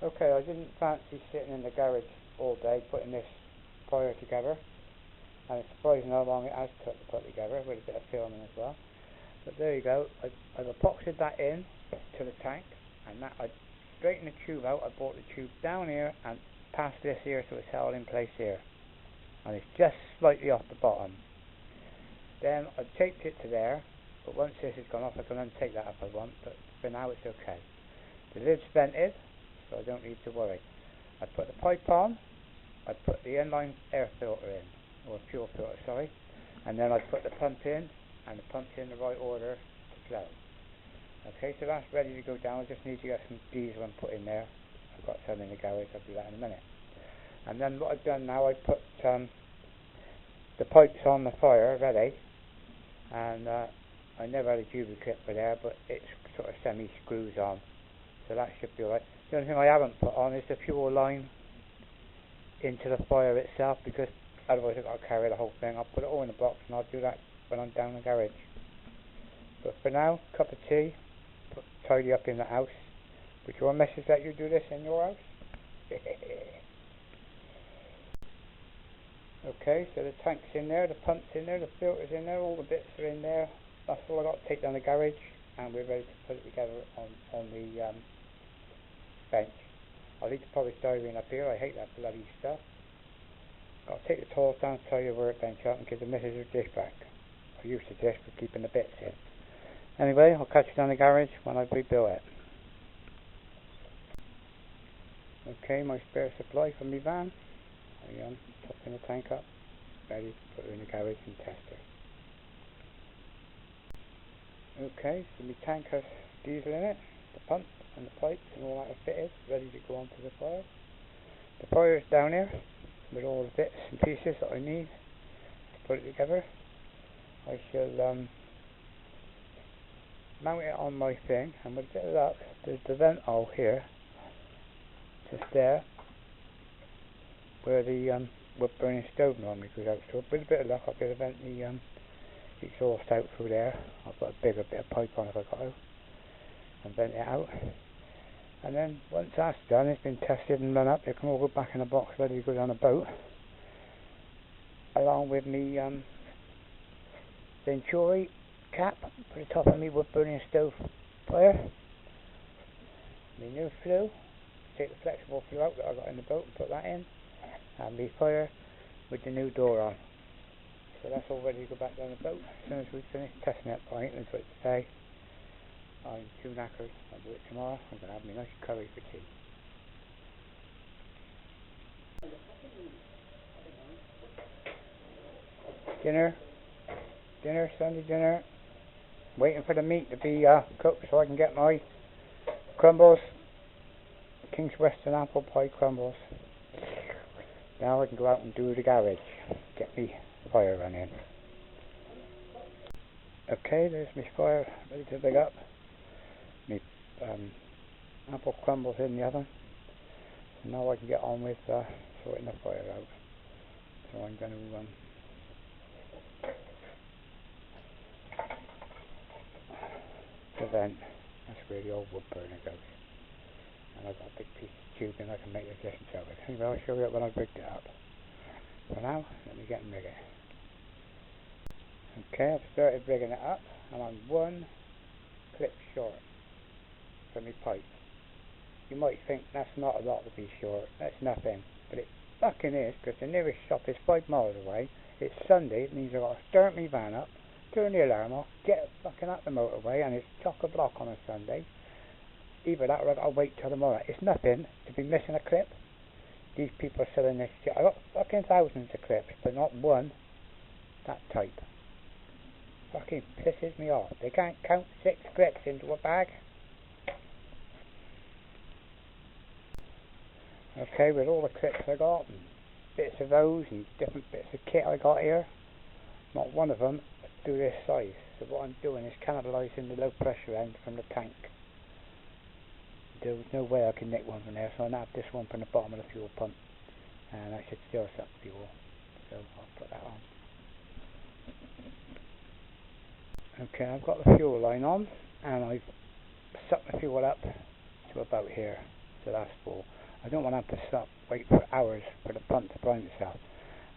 Okay, I didn't fancy sitting in the garage all day putting this fire together, and it's surprising how long it has took to put together with a bit of filming as well. But there you go, I've epoxied that in to the tank, and that I straightened the tube out. I brought the tube down here and past this here, so it's held in place here, and it's just slightly off the bottom. Then I taped it to there, but once this has gone off I can untake that if I want, but for now it's okay. The lid's vented, so I don't need to worry. I put the pipe on, I put the inline air filter in, or fuel filter, sorry, and then I put the pump in, and the pump's in the right order to flow. Okay, so that's ready to go down. I just need to get some diesel and put in there. I've got some in the garage, I'll do that in a minute. And then what I've done now, I put the pipes on the fire ready, and I never had a duplicate for there, but it's sort of semi-screws on, so that should be alright. The only thing I haven't put on is the fuel line into the fire itself, because otherwise I've got to carry the whole thing. I'll put it all in the box and I'll do that when I'm down in the garage. But for now, cup of tea, tidy up in the house. Would your missus let you do this in your house? Okay, so the tank's in there, the pump's in there, the filter's in there, all the bits are in there. That's all I've got to take down the garage, and we're ready to put it together on the bench. I'll need to polish styrene up here. I hate that bloody stuff. Got to take the tools down, tidy the workbench up, and give the missus her dish back. I use the dish for keeping the bits in. Anyway, I'll catch you down the garage when I rebuild it. Okay, my spare supply from my van. I topping the tank up, ready to put her in the garage and test her. Okay, so my tank has diesel in it, the pump and the pipes and all that are fitted, ready to go onto the fire. The fire is down here with all the bits and pieces that I need to put it together. I shall mount it on my thing, and with a bit of luck, there's the vent hole here, just there, where the wood burning stove normally goes out. So with a bit of luck I'll be able to vent the exhaust out through there. I'll put a bigger bit of pipe on if I got to, and vent it out. And then once that's done, it's been tested and run up, it can all go back in a box ready to go down a boat, along with me Venturi cap for the top of me wood burning stove fire, my new flue, take the flexible flue out that I got in the boat and put that in, and my fire with the new door on. So that's all ready to go back down the boat as soon as we finish testing it. I ain't going to do it today. I'm too knackered. I'll do it tomorrow. I'm going to have my nice curry for tea. Dinner, Sunday dinner. Waiting for the meat to be cooked so I can get my crumbles, King's Western apple pie crumbles. Now I can go out and do the garage, get me fire running. Okay, there's my fire ready to dig up. My apple crumbles in the oven. So now I can get on with sorting the fire out. So I'm going to the vent. That's where the old wood burner goes. And I've got a big piece of tubing I can make a distance out of it. Anyway, I'll show you it when I've rigged it up. For now, let me get and rig it. Okay, I've started rigging it up, and I'm one clip short for my pipe. You might think that's not a lot to be short, that's nothing, but it fucking is, because the nearest shop is 5 miles away. It's Sunday, it means I've got to start my van up, turn the alarm off, get fucking up the motorway, and it's chock-a-block on a Sunday. Either that or I've got to wait till tomorrow. It's nothing to be missing a clip. These people are selling this shit. I've got fucking thousands of clips, but not one that type. Fucking pisses me off. They can't count 6 clips into a bag. Okay, with all the clips I got, and bits of those, and different bits of kit I got here, not one of them do this size. So what I'm doing is cannibalising the low pressure end from the tank. There's no way I can nick one from there, so I now have this one from the bottom of the fuel pump, and that should still suck fuel, so I'll put that on. Okay, I've got the fuel line on, and I've sucked the fuel up to about here. so that's full. I don't want to have to stop, wait for hours for the pump to prime itself.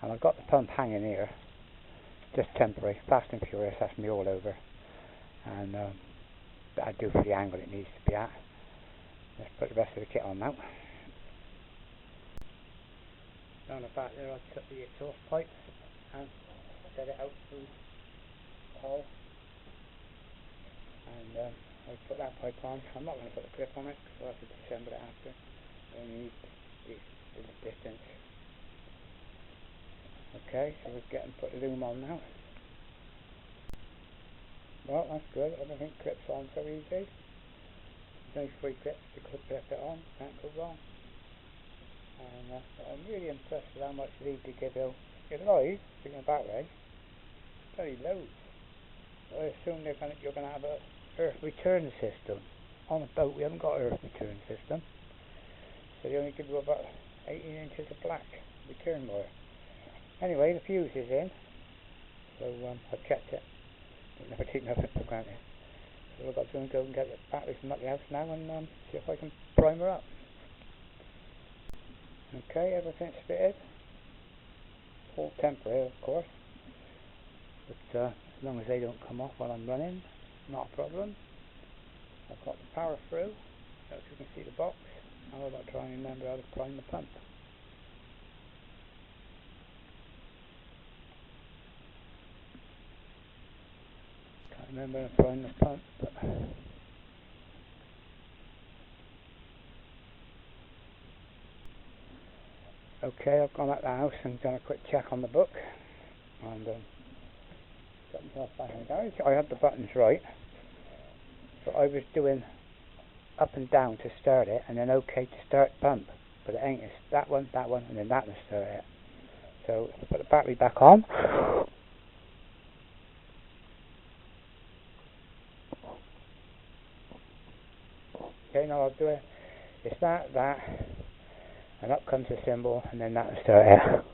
And I've got the pump hanging here, just temporary, fast and furious, that's me all over. And that'll do for the angle it needs to be at. Let's put the rest of the kit on now. Down the back there, I took the exhaust pipe and set it out through the hole. And I put that pipe on. I'm not going to put the clip on it because I'll have to disassemble it after. I need the distance. Okay, so we're getting put the loom on now. Well, that's good. Everything clips on so easy. There's only 3 clips to clip it on. Can't go wrong. And I'm really impressed with how much lead they give you. You're live, thinking about it. Very loads. I assume you're going to have a earth return system. On a boat we haven't got an earth return system. So they only give you about 18 inches of black return wire. Anyway, the fuse is in. So I've checked it. I've never taken nothing for granted. So I've got to go and get the battery from the house now and see if I can prime her up. Okay, everything's fitted. All temporary, of course. But as long as they don't come off while I'm running, not a problem. I've got the power through, so you can see the box. Now I've got to try and remember how to prime the pump. Can't remember how to prime the pump, but okay, I've gone out the house and done a quick check on the book and got myself back in the garage. I had the buttons right, so I was doing up and down to start it and then OK to start pump, but it ain't. It's that one, and then that to start it. So if I put the battery back on, okay, now I'll do it. It's that, and up comes the symbol, and then that will start it.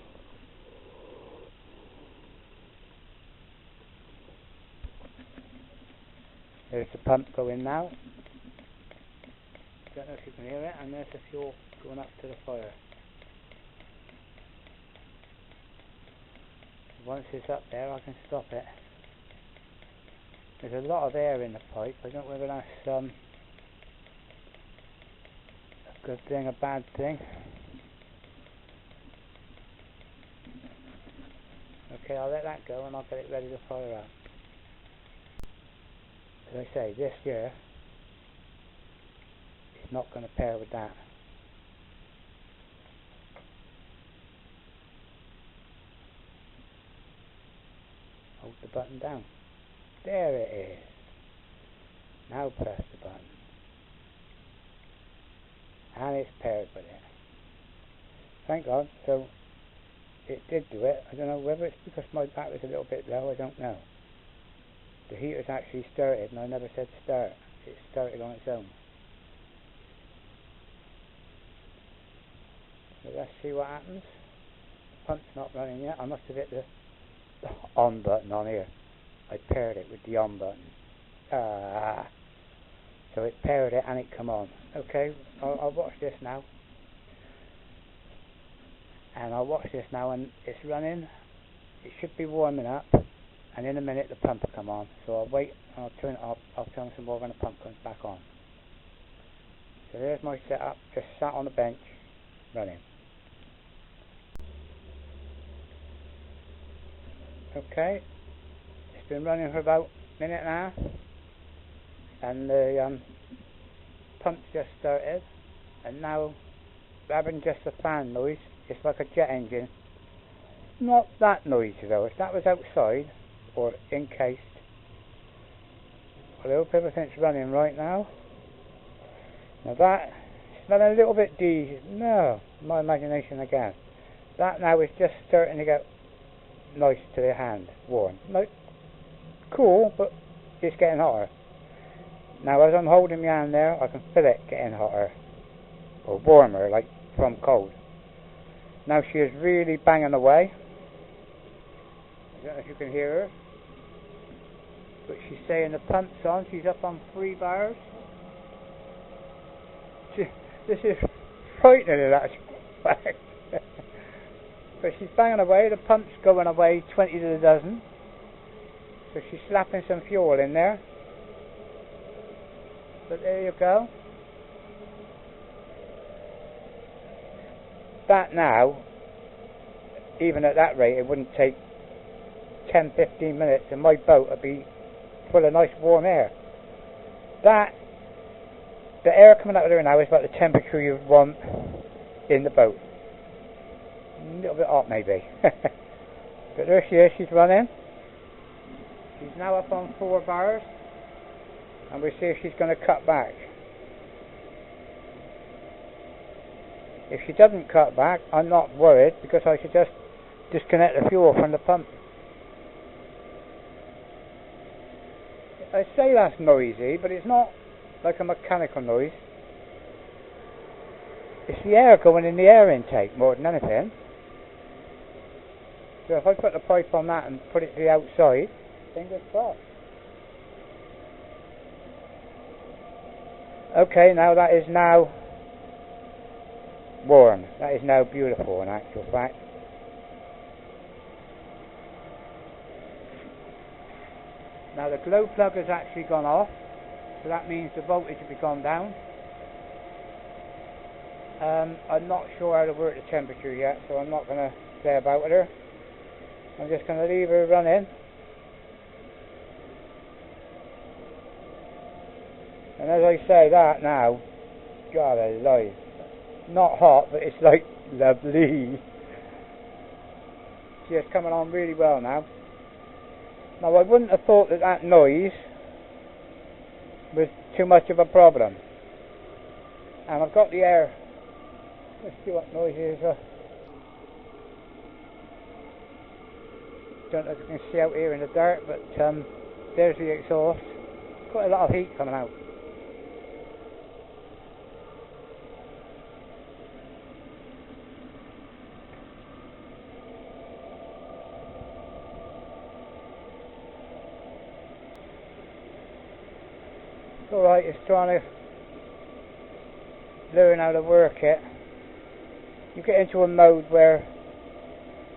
There's the pump going now. Don't know if you can hear it, and there's the fuel going up to the fire. Once it's up there, I can stop it. There's a lot of air in the pipe. I don't know whether that's a good thing, a bad thing. Okay, I'll let that go and I'll get it ready to fire up. As I say, this here is not going to pair with that. Hold the button down. There it is. Now press the button. And it's paired with it. Thank God. So it did do it. I don't know whether it's because my battery's a little bit low, I don't know. The heater's actually started and I never said start. It started on its own. So let's see what happens. The pump's not running yet. I must have hit the on button on here. I paired it with the on button. So it paired it and it come on. Okay, I'll watch this now. And I'll watch this now and it's running. It should be warming up. And in a minute the pump will come on. So I'll wait and I'll turn some more when the pump comes back on. So there's my setup, just sat on the bench, running. Okay, it's been running for about a minute and a half. And the pump just started. And now, rather than just a fan noise, it's like a jet engine. Not that noisy though. If that was outside, or encased. Well, I hope everything's running right now. Now that, smelling a little bit diesel. No, my imagination again. That now is just starting to get nice to the hand, warm. Like, cool, but it's getting hotter. Now as I'm holding my hand there, I can feel it getting hotter. Or warmer, like from cold. Now she is really banging away. I don't know if you can hear her. But she's saying the pump's on. She's up on 3 bars. This is frightening in actual fact. But she's banging away, the pump's going away 20 to the dozen. So she's slapping some fuel in there. But there you go. That now, even at that rate, it wouldn't take 10-15 minutes and my boat would be full of nice warm air. The air coming out of there now is about the temperature you want in the boat. A little bit hot maybe. But there she is, she's running. She's now up on 4 bars. And we'll see if she's going to cut back. If she doesn't cut back, I'm not worried, because I should just disconnect the fuel from the pump. I say that's noisy, but it's not like a mechanical noise. It's the air going in the air intake more than anything. So if I put the pipe on that and put it to the outside, fingers crossed. Okay, now that is now warm. That is now beautiful in actual fact. Now the glow plug has actually gone off, so that means the voltage will be gone down. I'm not sure how to work the temperature yet, so I'm not going to say about her. I'm just going to leave her running. And as I say that now, God alive, not hot, but it's like lovely. She is coming on really well now. Now I wouldn't have thought that noise was too much of a problem. And I've got the air. Let's see what noise it is. Don't know if you can see out here in the dark, but there's the exhaust. Quite a lot of heat coming out. Alright, it's trying to learn how to work it. You get into a mode where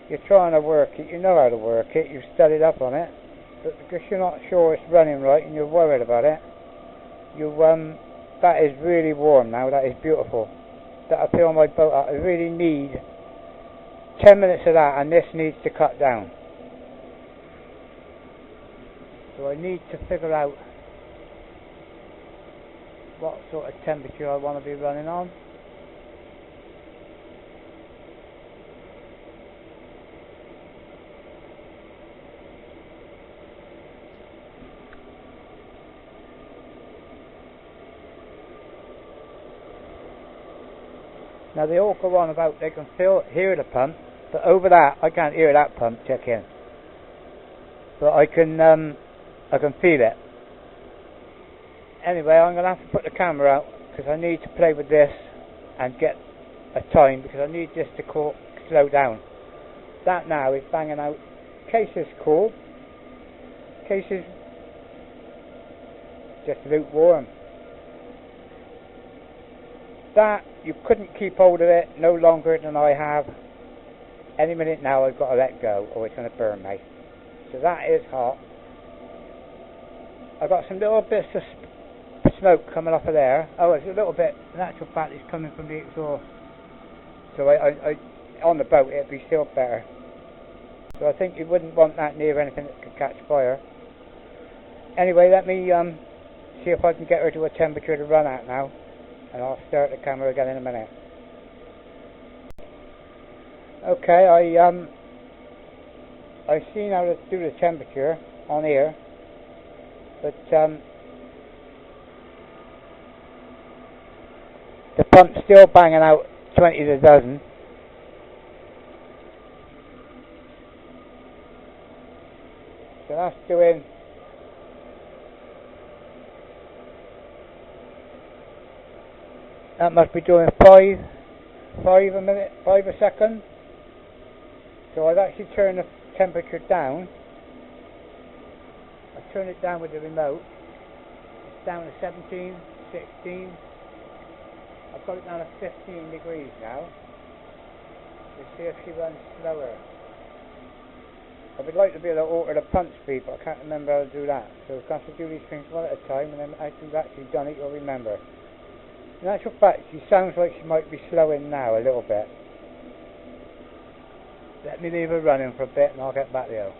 you're trying to work it, you know how to work it, you've studied up on it, but because you're not sure it's running right and you're worried about it, that is really warm now, that is beautiful. That'll fill my boat up. I really need 10 minutes of that, and this needs to cut down. So I need to figure out what sort of temperature I want to be running on. Now they all go on about they can hear the pump, but over that I can't hear that pump check in. But I can feel it. Anyway, I'm going to have to put the camera out because I need to play with this and get a time, because I need this to slow down. That now is banging out. Case is cool. Case is just lukewarm. That, you couldn't keep hold of it no longer than I have. Any minute now I've got to let go or it's going to burn me. So that is hot. I've got some little bits of smoke coming off of there. Oh, it's a little bit, in actual fact it's coming from the exhaust. So I on the boat it'd be still better. So I think you wouldn't want that near anything that could catch fire. Anyway, let me see if I can get her to a temperature to run at now, and I'll start the camera again in a minute. Okay, I've seen how to do the temperature on here, but the pump's still banging out 20 to the dozen. So that's doing that must be doing 5 a second. So I've actually turned the temperature down. I turn it down with the remote. It's down to 17, 16. I've got it down to 15 degrees now. Let's see if she runs slower. I would like to be able to alter the pump speed, but I can't remember how to do that. So we've got to do these things one at a time, and then as you've actually done it, you'll remember. In actual fact, she sounds like she might be slowing now a little bit. Let me leave her running for a bit, and I'll get back to you.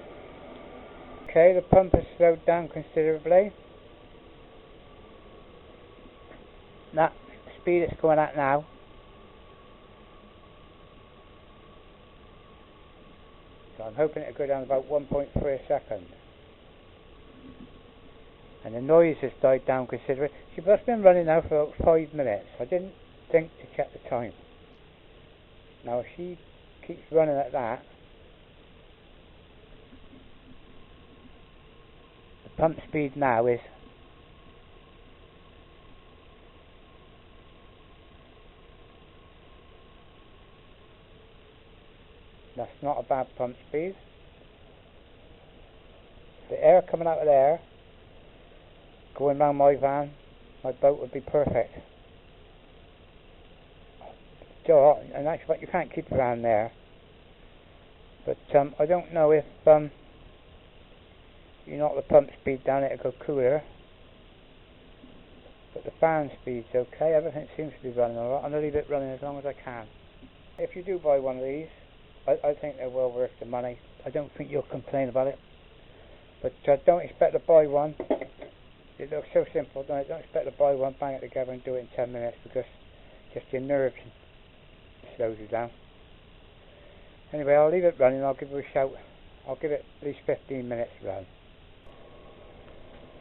Okay, the pump has slowed down considerably. That speed it's going at now. So I'm hoping it'll go down about 1.3 a second. And the noise has died down considerably. She must have been running now for about 5 minutes. I didn't think to check the time. Now if she keeps running at that, the pump speed now is that's not a bad pump speed. The air coming out of there going round my van, my boat would be perfect. Still, and that's what you can't keep around there. But I don't know if you knock the pump speed down, it'll go cooler. But the fan speed's okay. Everything seems to be running alright. I'm gonna leave it running as long as I can. If you do buy one of these, I think they're well worth the money. I don't think you'll complain about it. But don't expect to buy one. It looks so simple, don't it? Don't expect to buy one, bang it together and do it in 10 minutes, because just your nerves slows you down. Anyway, I'll leave it running. I'll give her a shout. I'll give it at least 15 minutes run.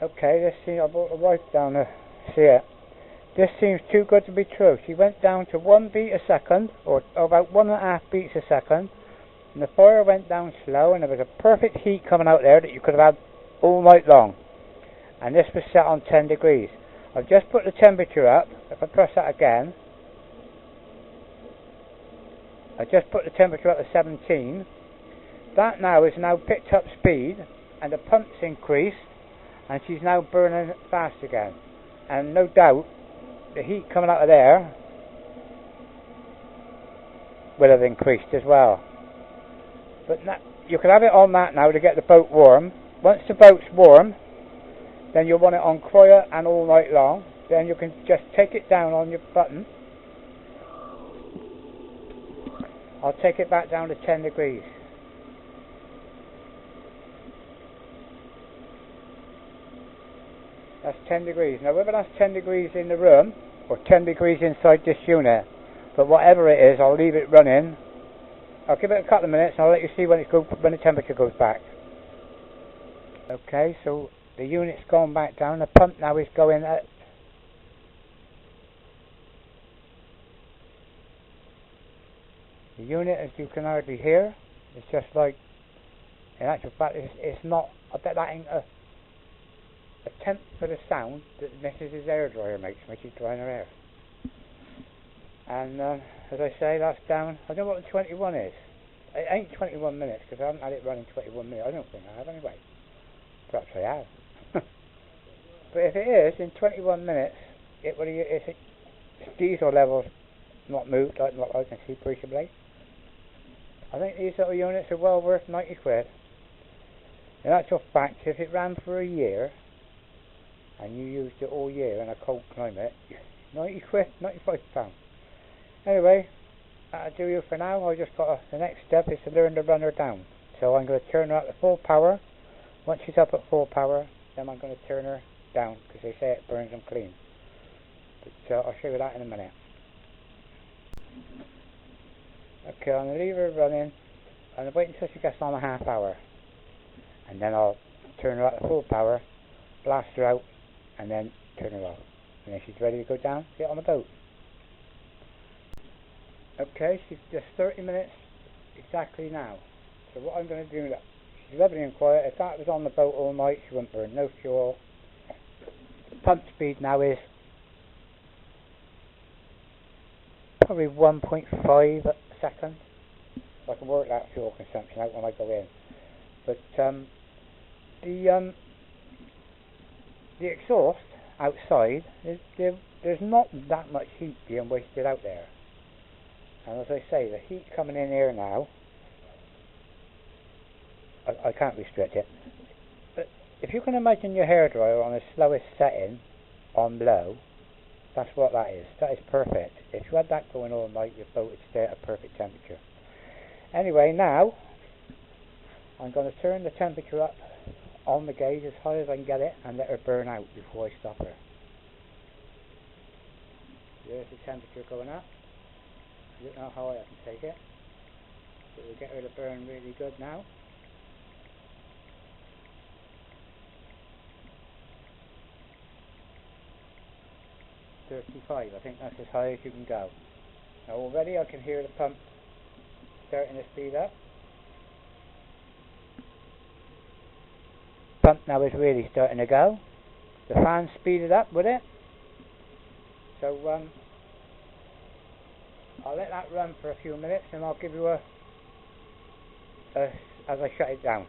Okay, let's see. I brought the wife down to see it. This seems too good to be true. She went down to 1 beat a second, or about 1.5 beats a second, and the fire went down slow, and there was a perfect heat coming out there that you could have had all night long. And this was set on 10 degrees. I've just put the temperature up. If I press that again, I just put the temperature up to 17. That now is now picked up speed, and the pump's increased, and she's now burning fast again. And no doubt, the heat coming out of there will have increased as well. But you can have it on that now to get the boat warm. Once the boat's warm, then you'll want it on quiet and all night long. Then you can just take it down on your button. I'll take it back down to 10 degrees. That's 10 degrees. Now whether that's 10 degrees in the room or 10 degrees inside this unit, but whatever it is, I'll leave it running. I'll give it a couple of minutes and I'll let you see when the temperature goes back. Okay, so the unit's gone back down. The pump now is going at the unit, as you can hardly hear. It's just like, in actual fact, it's not. I bet that ain't a tenth for the sound that Mrs.'s hairdryer makes when she's drying her hair. And as I say, that's down. I don't know what the 21 is. It ain't 21 minutes because I haven't had it running 21 minutes. I don't think I have anyway. Perhaps I have. But if it is, in 21 minutes, its diesel level's not moved, like what I can see appreciably. I think these little units are well worth 90 quid. In actual fact, if it ran for a year, and you used it all year in a cold climate, 90 quid, 95 pounds. Anyway, that'll do you for now. The next step is to learn to run her down. So I'm going to turn her up to full power. Once she's up at full power, then I'm going to turn her down, because they say it burns them clean. But I'll show you that in a minute. Okay, I'm going to leave her running, and I'll wait until she gets on a half hour. And then I'll turn her up to full power, blast her out, and then turn her off. And then she's ready to go down, get on the boat. Okay, she's just 30 minutes exactly now. So what I'm going to do, she's lovely and quiet. If that was on the boat all night, she wouldn't burn no fuel. The pump speed now is probably 1.5 a second. So I can work that fuel consumption out when I go in. But the exhaust outside, there's not that much heat being wasted out there. And as I say, the heat coming in here now, I can't restrict it, but if you can imagine your hairdryer on the slowest setting, on low, that's what that is. That is perfect. If you had that going all night, your boat would stay at a perfect temperature. Anyway, now I'm going to turn the temperature up on the gauge as high as I can get it and let her burn out before I stop her. There's the temperature going up. I don't know how high I can take it, but we'll get her to burn really good now. .35, I think that's as high as you can go. Now already I can hear the pump starting to speed up. Pump now is really starting to go. The fan speeded up with it. So I'll let that run for a few minutes and I'll give you a as I shut it down.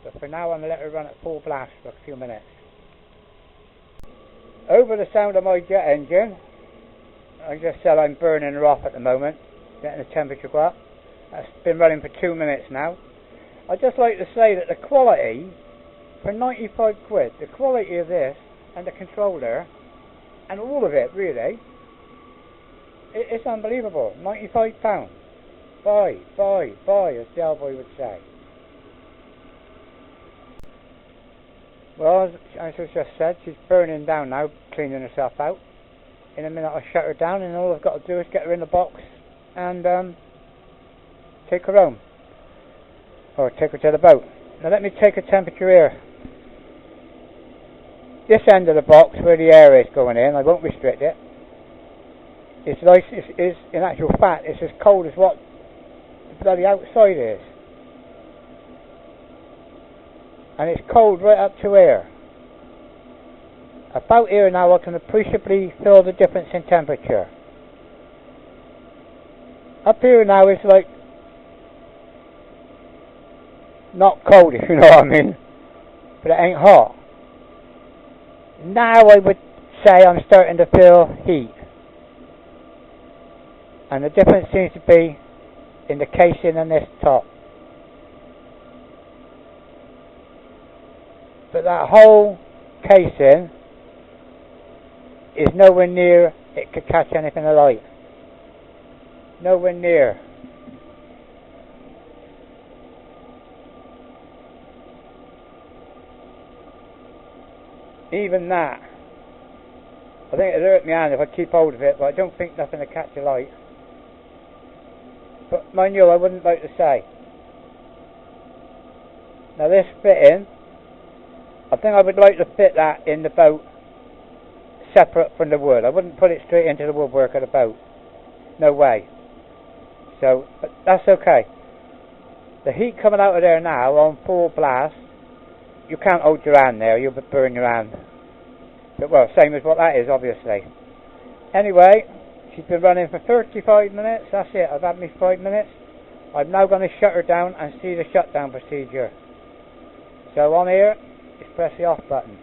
But for now I'm going to let her run at full blast for a few minutes. Over the sound of my jet engine, I just said I'm burning her off at the moment, getting the temperature go up. That's been running for 2 minutes now. I'd just like to say that the quality, for 95 quid, the quality of this and the controller, and all of it really, it's unbelievable. £95. Buy, as the old boy would say. Well, as I just said, she's burning down now, cleaning herself out. In a minute I'll shut her down and all I've got to do is get her in the box and take her home. Or take her to the boat. Now let me take a temperature here. This end of the box where the air is going in, I won't restrict it. It's nice, it's in actual fact, it's as cold as what the bloody outside is. And it's cold right up to here. About here now I can appreciably feel the difference in temperature. Up here now it's like not cold, if you know what I mean, but it ain't hot. Now I would say I'm starting to feel heat. And the difference seems to be in the casing and this top. But that whole casing is nowhere near it could catch anything alight. Nowhere near. Even that. I think it'll hurt my hand if I keep hold of it, but I don't think nothing will catch alight. But mind you, I wouldn't like to say. Now this fitting, I think I would like to fit that in the boat separate from the wood. I wouldn't put it straight into the woodwork of the boat. No way. So, but that's okay. The heat coming out of there now on full blast, you can't hold your hand there, you'll burn your hand. But well, same as what that is, obviously. Anyway, she's been running for 35 minutes, that's it, I've had me 5 minutes. I'm now going to shut her down and see the shutdown procedure. So on here, just press the off button.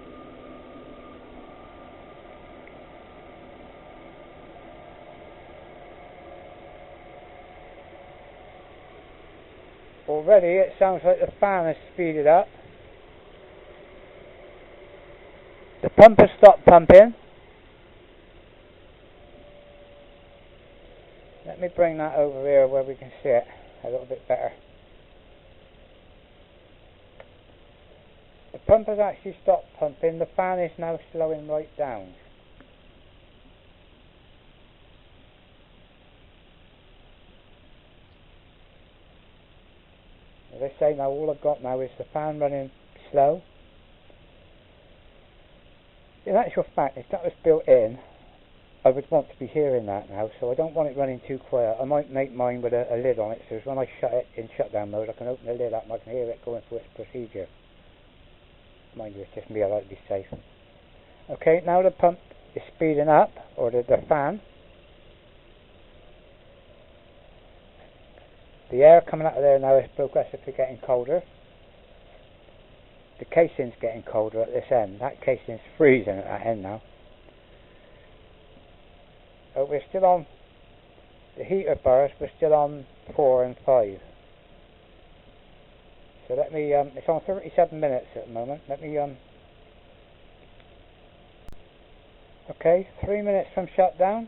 Already it sounds like the fan has speeded up. The pump has stopped pumping. Let me bring that over here where we can see it a little bit better. The pump has actually stopped pumping. The fan is now slowing right down. As I say now, all I've got now is the fan running slow. In actual fact, if that was built in, I would want to be hearing that now, so I don't want it running too quiet. I might make mine with a lid on it, so when I shut it in shutdown mode, I can open the lid up and I can hear it going through its procedure. Mind you, it's just me, I like to be safe. Okay, now the pump is speeding up, or the fan. The air coming out of there now is progressively getting colder. the casing's getting colder at this end. That casing's freezing at that end now. We're still on the heater bars. We're still on 4 and 5. So let me, it's on 37 minutes at the moment. Let me, okay, 3 minutes from shutdown.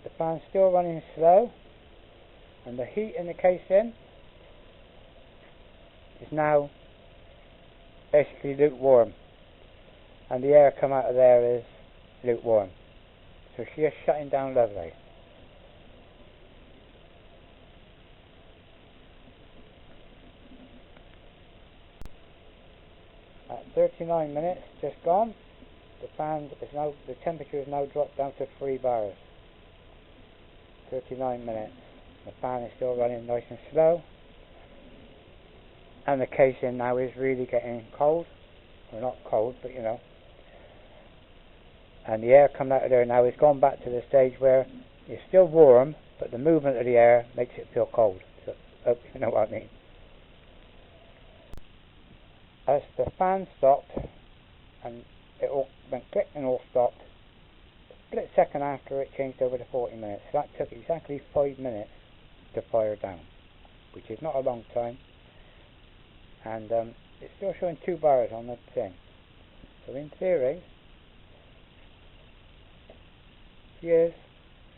The fan's still running slow, and the heat in the casing is now basically lukewarm, and the air come out of there is lukewarm. So she is shutting down lovely. At 39 minutes just gone, the temperature is now dropped down to 3 bars. 39 minutes. The fan is still running nice and slow, and the casing now is really getting cold. Well, not cold, but you know. And the air coming out of there now has gone back to the stage where it's still warm, but the movement of the air makes it feel cold. So, hope you know what I mean. As the fan stopped, and it all went click and all stopped, a split second after it changed over to 40 minutes. So that took exactly 5 minutes to fire down, which is not a long time. And it's still showing 2 bars on the thing. So in theory, she is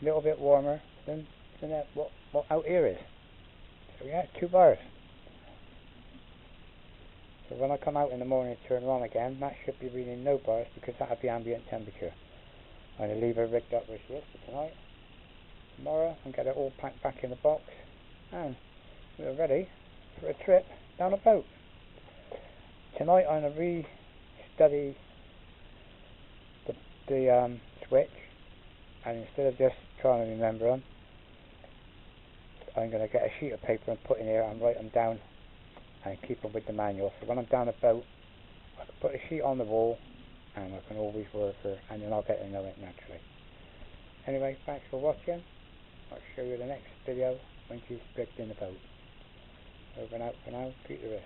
a little bit warmer than what out here is. So yeah, 2 bars. So when I come out in the morning to turn her on again, that should be reading no bars, because that'll be ambient temperature. I'm going to leave her rigged up where she is for tonight. Tomorrow and get it all packed back in the box, and we're ready for a trip down a boat. Tonight I'm going to re-study the switch, and instead of just trying to remember them, I'm going to get a sheet of paper and put in here and write them down and keep them with the manual. So when I'm down a boat, I can put a sheet on the wall and I can always work her, and then I'll get to know it naturally. Anyway, thanks for watching. I'll show you the next video when she's rigged in the boat. Over and out for now, petethewrist.